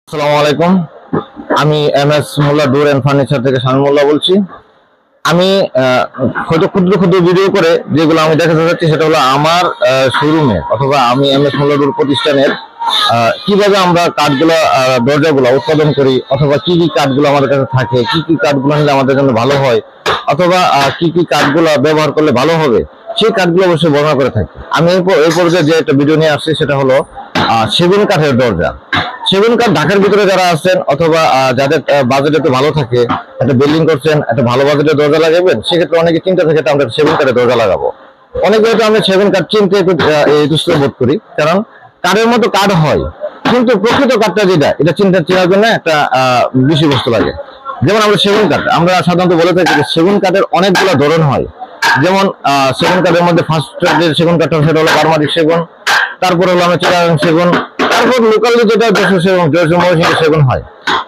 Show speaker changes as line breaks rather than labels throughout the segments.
আসসালামু আলাইকুম। আমি MS Molla door and furniture থেকে শামীম মোল্লা বলছি। আমি হয়তো ক্ষুদ্র ক্ষুদ্র ভিডিও করে যেগুলো আমি দেখাতে চাচ্ছি সেটা হলো আমার শোরুমে অথবা আমি এমএস মোল্লা ডোর প্রতিষ্ঠানের কিভাবে আমরা কাঠগুলো দরজাগুলো উৎপাদন করি, অথবা কি কি কাঠগুলো আমাদের কাছে থাকে, কি কি কাঠগুলো নিলে আমাদের জন্য ভালো হয়, অথবা কি কি কাঠগুলো ব্যবহার করলে ভালো হবে, সেই কাঠগুলো অবশ্যই বর্ণনা করে থাকি। আমি এই পর্যায়ে যে একটা ভিডিও নিয়ে আসছি সেটা হলো সেগুন কাঠের দরজা। সেগুন কাঠ ঢাকার ভিতরে যারা আছেন অথবা যাদের বাজেট একটু ভালো থাকে, একটা বিল্ডিং করছেন, একটা ভালো বাজেটের দরজা লাগাবেন, সেক্ষেত্রে অনেকে চিন্তা থাকে আমরা সেগুন কাঠের দরজা লাগাবো। অনেকে হয়তো আমরা সেগুন কাঠ চিনতে একটু দুষ্কর বোধ করি, কারণ কাঠের মতো কাঠ হয়, কিন্তু প্রকৃত কাঠটা যেটা এটা চেনার জন্য একটা বিষয়বস্তু লাগে। যেমন আমরা সেগুন কাঠ আমরা সাধারণত বলে থাকি যে সেগুন কাঠের অনেকগুলো ধরন হয়। যেমন সেগুন কাঠের মধ্যে ফার্স্ট যে সেগুন কাঠটা সেটা হলো বার্মাটিক সেগুন, তারপর হলো আমরা চিটাগাং সেগুন, তারপর লোকালি যেটা দেশীয় সেগুন সেগুন হয়।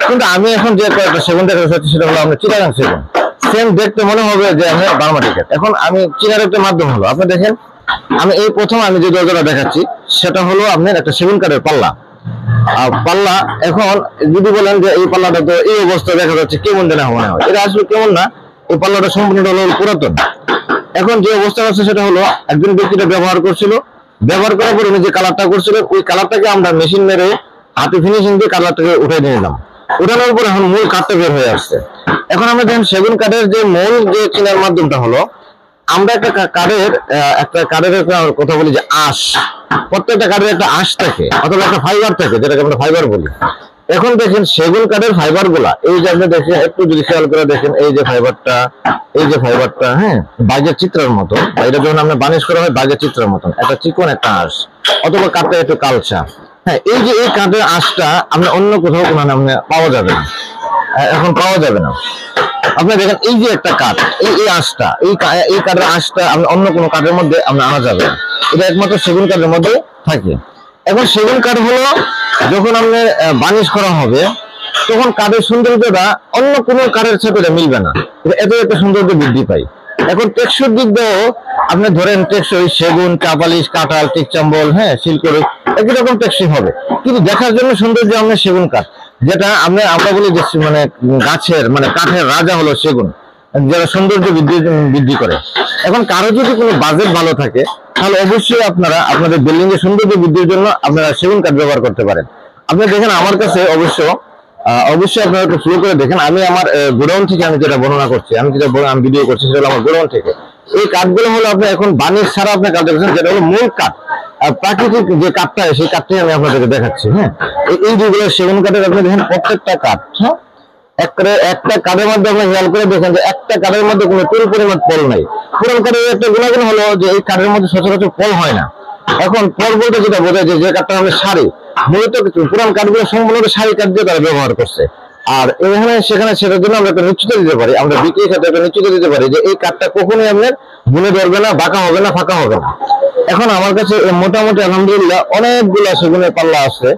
কিন্তু আমি এখন যে কয়েকটা সেগুন দেখাতে চাচ্ছি সেটা হলো আমরা চিটাগাং সেগুন। সেম দেখতে মনে হবে যে আমি বার্মাটিকের। এখন আমি চিনার একটা মাধ্যম হলো, আপনি দেখেন আমি এই প্রথম আমি যে দরজাটা দেখাচ্ছি সেটা হলো আপনার একটা সেগুন কাঠের পাল্লা। পাল্লা এখন যদি বলেন যে এই পাল্লাটা তো এই অবস্থায় দেখা যাচ্ছে, কেমন যেন মনে হয়, এটা আসলে কেমন না, এই পাল্লাটা সম্পূর্ণ হলো পুরাতন। এখন যে অবস্থা আছে সেটা হলো একজন ব্যক্তিটা ব্যবহার করছিল, ব্যবহার করার পরে উনি যে কালারটা করছিল ওই কালারটাকে আমরা মেশিন মেরে হাতে ফিনিশিং দিয়ে কালারটাকে উঠে নিয়ে নিলাম। উঠানোর পরে এখন মূল কাঠটা বের হয়ে আসছে। এখন আমরা দেখেন সেগুন কাঠের যে মূল যে চেনার মাধ্যমটা হলো আমরা একটা কাঠের কথা বলি যে আঁশ, প্রত্যেকটা কাঠের একটা আঁশ থাকে অথবা একটা ফাইবার থাকে যেটাকে আমরা ফাইবার বলি। এখন দেখেন সেগুন কাঠের ফাইবার গুলা এই যে আপনি দেখেন একটু যদি খেয়াল করে দেখেন এই যে ফাইবারটা হ্যাঁ বাঘের চিত্রের মতো, এটা যখন আমরা বানিশ করা হয় বাঘের চিত্রের মতন একটা চিকন একটা আঁশ, অথবা কাঠটা একটু কালচা। হ্যাঁ, এই যে এই কাঠের আঁশটা আমরা অন্য কোথাও কোনো পাওয়া যাবে না, এখন পাওয়া যাবে না। আপনি দেখেন এই যে একটা কাঠ, এই আঁশটা এই কাঠের আঁশটা আমরা অন্য কোনো কাঠের মধ্যে আমরা আনা যাবে না, এটা একমাত্র সেগুন কাঠের মধ্যে থাকে। এখন সেগুন কাঠ হলো যখন আপনি বানিশ করা হবে তখন কাঠের সৌন্দর্যটা অন্য কোনো কাঠের সাথে মিলবে না, এত একটা সৌন্দর্য বৃদ্ধি পায়। এখন টেকসইর দিক দিয়েও আপনি ধরেন টেকসই সেগুন, চাপালিশ, কাঁঠাল, টিকচাম্বল, হ্যাঁ শিলকড়ি একই রকম টেকসই হবে, কিন্তু দেখার জন্য সৌন্দর্য আমরা সেগুন কাঠ, যেটা আমরা বলি যে মানে গাছের মানে কাঠের রাজা হলো সেগুন, যারা সৌন্দর্য বৃদ্ধি করে। এখন কারো যদি কোনো বাজেট ভালো থাকে তাহলে অবশ্যই আপনারা আপনাদের বিল্ডিং এর সৌন্দর্য বৃদ্ধির জন্য আপনারা সেগুন কাঠ ব্যবহার করতে পারেন। আপনি দেখেন আমার কাছে অবশ্যই আপনারা একটু ফলো করে দেখেন, আমি আমার গোডাউন থেকে আমি যেটা বর্ণনা করছি, আমি ভিডিও করছি সেটা হলো আমার গোডাউন থেকে। এই কাঠগুলো হলো আপনি এখন বানিশ ছাড়া আপনি কাঠ দেখছেন, যেটা হলো মূল কাঠ, প্রাকৃতিক যে কাঠটা সেই কাঠটাই আমি আপনাদেরকে দেখাচ্ছি। হ্যাঁ, এই যেগুলো সেগুন কাঠের আপনি দেখেন প্রত্যেকটা কাঠ, হ্যাঁ একটা কাঠের মধ্যে আপনি খেয়াল করে দেখেন যে একটা কাঠের মধ্যে কোনো চুল পরিমাণ ফল নাই। পুরান কাঠের একটা গুণাগুণ হলো যে এই কাঠের মধ্যে সচরাচর ফল হয় না। এখন ফল বলতে যেটা বোঝায় যে কাঠটা আমরা সারি, মূলত পুরান কাঠগুলো সম্পূর্ণ সারি কাঠ দিয়ে তারা ব্যবহার করছে। আর এখানে সেখানে সেটার জন্য আমরা একটা নিশ্চিত দিতে পারি, আমরা বিক্রির ক্ষেত্রে একটা নিশ্চিত দিতে পারি যে এই কাঠটা কখনোই আপনার ভুলে ধরবে না, বাঁকা হবে না, ফাঁকা হবে না। এখন আমার কাছে মোটামুটি আলহামদুলিল্লাহ অনেকগুলো সেগুনের পাল্লা আছে।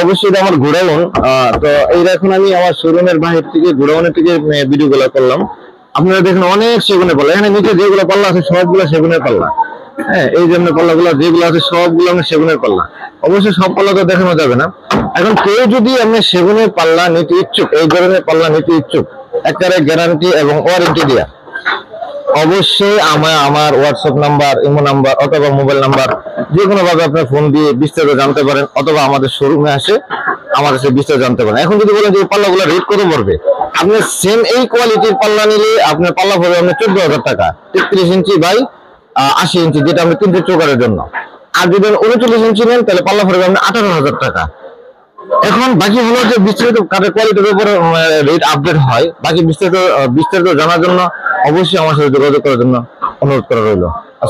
অবশ্যই এটা আমার গোডাউন, তো এইটা এখন আমি আমার শোরুমের বাহির থেকে গোডাউনের থেকে ভিডিও গুলো করলাম। আপনারা দেখেন অনেক সেগুনের পাল্লা, এখানে নিচে যেগুলো পাল্লা আছে সবগুলো সেগুনের পাল্লা। হ্যাঁ, এই জন্য পাল্লাগুলো যেগুলো আছে সবগুলো আমি সেগুনের পাল্লা। অবশ্যই সব পাল্লা তো দেখানো যাবে না। এখন কেউ যদি আপনি সেগুনের পাল্লা নিতে ইচ্ছুক, এই ধরনের পাল্লা নিতে ইচ্ছুক, একেবারে গ্যারান্টি এবং ওয়ারেন্টি দেয়া, অবশ্যই আমার হোয়াটসঅ্যাপ নাম্বার, ইমো নাম্বার অথবা মোবাইল নাম্বার যে কোনো ভাবে আপনি ফোন দিয়ে বিস্তারিত জানতে পারেন, অথবা আমাদের শোরুমে আসে আমার কাছে বিস্তারিত জানতে পারেন। এখন যদি বলেন যে এই পাল্লাগুলো রেট কত পড়বে, আপনি সেম এই কোয়ালিটির পাল্লা নিলে আপনার পাল্লা পড়বে আপনার 14,000 টাকা, 33 ইঞ্চি বাই 80 ইঞ্চি, যেটা আমরা 3 চৌকারের জন্য। আর যদি 39 ইঞ্চি নেন তাহলে পাল্লা পড়বে আপনার 18,000 টাকা। এখন বাকি হলো যে বিস্তারিত কাঠের কোয়ালিটির উপর রেট আপডেট হয়। বাকি বিস্তারিত জানার জন্য অবশ্যই আমার সাথে যোগাযোগ করার জন্য অনুরোধ করা রইল।